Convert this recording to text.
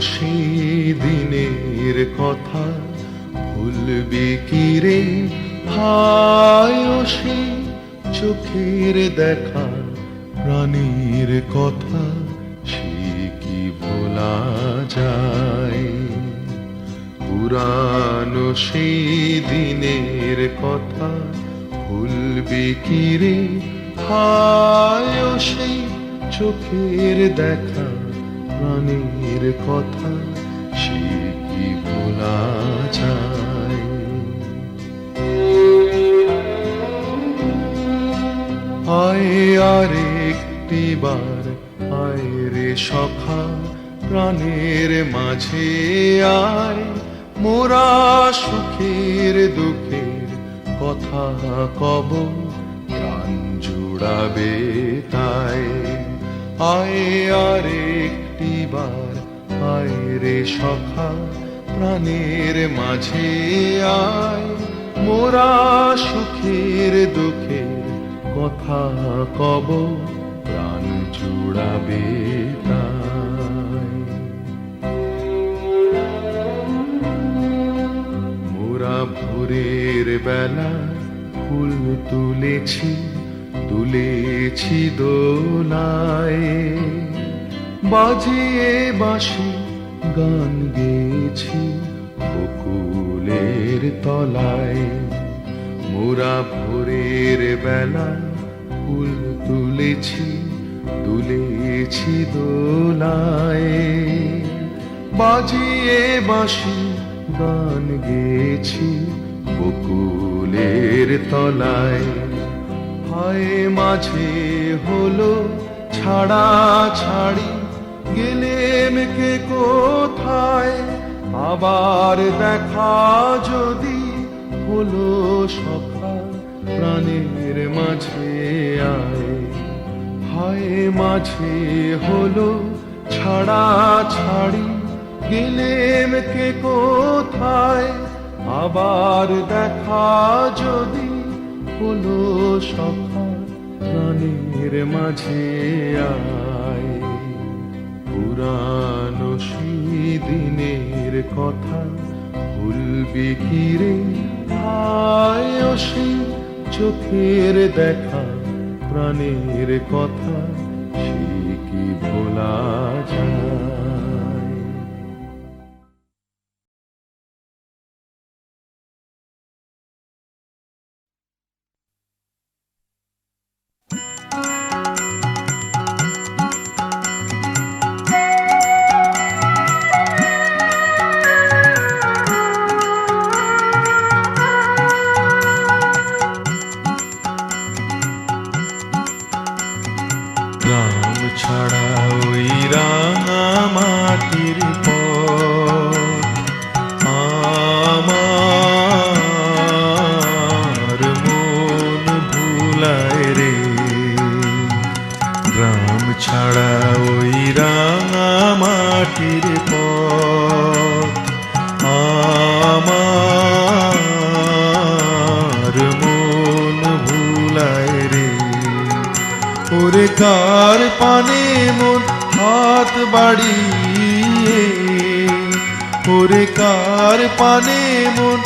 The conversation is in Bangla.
সেই দিনের কথা ভুলবি কি রে ভাই, ও সেই চোখের দেখা প্রাণীর কথা সে কি ভোলা যায়? পুরানো সেই দিনের কথা ভুলবি কি রে ভাই, ও সেই চোখের দেখা প্রাণীর কথা সে কি ভোলা যায়? আয় আর একটি বার আয় রে সখা, প্রাণের মাঝে আয়, মোরা সুখের দুঃখের কথা কব, প্রাণ জুড়াবে তাই। আয় আর একটি বার আয় রে সখা, প্রাণের মাঝে আয়, মোরা সুখের দুঃখের কথা কব, প্রাণ জুড়াবে তাই। মোরা ভোরের বেলা ফুল তুলেছি, তুলেছি দোলায়, বাজিয়ে বাঁশি গান গেয়েছি বকুলের তলায়। মোরা ভোরের বেলা ফুল তুলেছি, তুলেছি দোলায়, বাজিয়ে বাঁশি গান গেয়েছি বকুলের তলায়। হায় মাঝে হলো ছাড়া ছাড়ি, গেলেম কে কোথায়, আবার দেখা যদি হলো সখা, প্রাণের মাঝে আয়। হায় মাঝে হলো ছাড়া ছাড়ি, গেলেম কে কোথায়, আবার দেখা যদি হলো সখা, প্রাণের মাঝে আয়। পুরানো সেই দিনের কথা ভুলবি কি রে ভাই, ও সেই চোখের দেখা প্রাণের কথা সে কি ভোলা যায়? গ্রাম ছাড়া ওই রাঙা মাটির পথ আমার মন ভুলায় রে। গ্রাম ছাড়া ওই রাঙা মাটির পথ আমার মন ভুলায় রে। ওরে কার পানে মন হাত বাড়িয়ে, ওরে কার পানে মন